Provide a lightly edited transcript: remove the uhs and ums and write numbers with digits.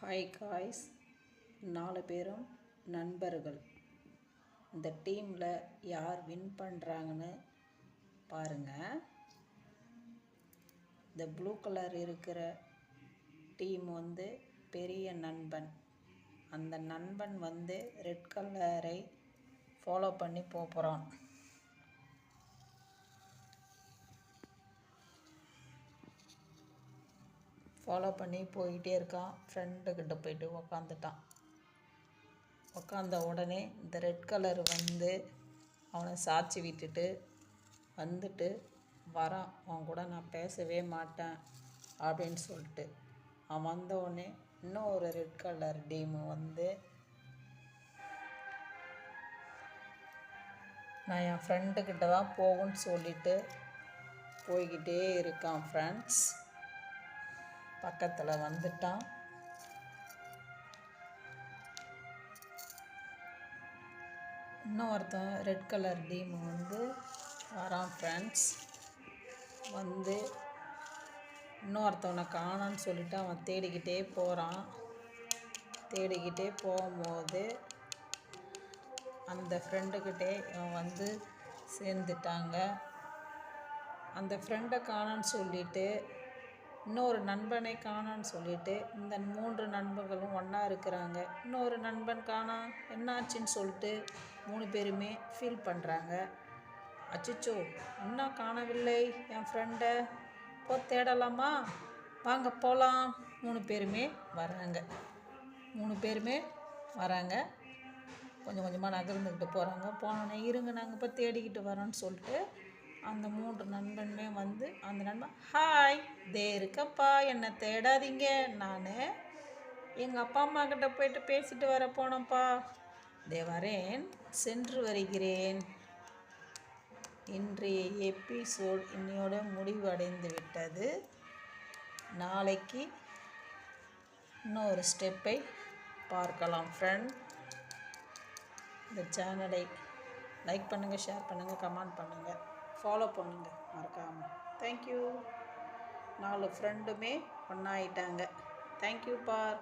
Hi guys, 4 பேரும் நண்பர்கள். இந்த டீமில் யார் வின் பண்ணுறாங்கன்னு பாருங்கள். இந்த ப்ளூ கலர் இருக்கிற டீம் பெரிய நண்பன். அந்த நண்பன் ரெட் கலரை ஃபாலோ பண்ணி போகிறான். ஃபாலோ பண்ணி போயிட்டே இருக்கான். ஃப்ரெண்டுக்கிட்ட போயிட்டு உக்காந்துட்டான். உக்காந்த உடனே இந்த ரெட் கலர் அவனை சாட்சி விட்டுட்டு வந்துட்டு வரான். அவன் கூட நான் பேசவே மாட்டேன் அப்படின்னு சொல்லிட்டு அவன் வந்த உடனே இன்னொரு ரெட் கலர் டீமு நான் என் ஃப்ரெண்டுக்கிட்ட தான் போகும்னு சொல்லிட்டு போய்கிட்டே இருக்கான். ஃப்ரெண்ட்ஸ் பக்கத்தில் வந்துட்டான். இன்னொருத்தன் ரெட் கலர் டீம் வரான். ஃப்ரெண்ட்ஸ் இன்னொருத்தவனை காணான்னு சொல்லிட்டு அவன் தேடிக்கிட்டே போகிறான். தேடிக்கிட்டே போகும்போது அந்த ஃப்ரெண்டுக்கிட்டே அவன் சேர்ந்துட்டாங்க. அந்த ஃப்ரெண்டை காணான்னு சொல்லிட்டு இன்னொரு நண்பனை காணான்னு சொல்லிட்டு இந்த 3 நண்பர்களும் ஒன்றா இருக்கிறாங்க. இன்னொரு நண்பன் காணா, என்னாச்சுன்னு சொல்லிட்டு 3 பேருமே ஃபீல் பண்ணுறாங்க. அச்சோ, இன்னும் காணவில்லை என் ஃப்ரெண்டை, போ தேடலாமா, வாங்க போகலாம். 3 பேருமே வராங்க. கொஞ்சம் கொஞ்சமாக நகர்ந்துக்கிட்டு போகிறாங்க. போனோடனே இருங்க, நாங்கள் இப்போ தேடிக்கிட்டு வரோன்னு சொல்லிட்டு அந்த 3 நண்பனுமே அந்த நண்பன், ஹாய் தே இருக்கப்பா, என்னை தேடாதீங்க, நான் எங்கள் அப்பா அம்மா கிட்ட போயிட்டு பேசிட்டு வர போனப்பா, தே வரேன், சென்று வருகிறேன். இன்றைய எபிசோட் இன்னையோட முடிவு அடைந்து விட்டது. நாளைக்கு இன்னொரு ஸ்டெப்பை பார்க்கலாம். ஃப்ரெண்ட், இந்த சேனலை லைக் பண்ணுங்கள், ஷேர் பண்ணுங்கள், கமெண்ட் பண்ணுங்கள், ஃபாலோ பண்ணுங்கள் மறக்காமல். தேங்க்யூ. 4 ஃப்ரெண்டுமே ஒன்றாயிட்டாங்க. தேங்க்யூ பார்.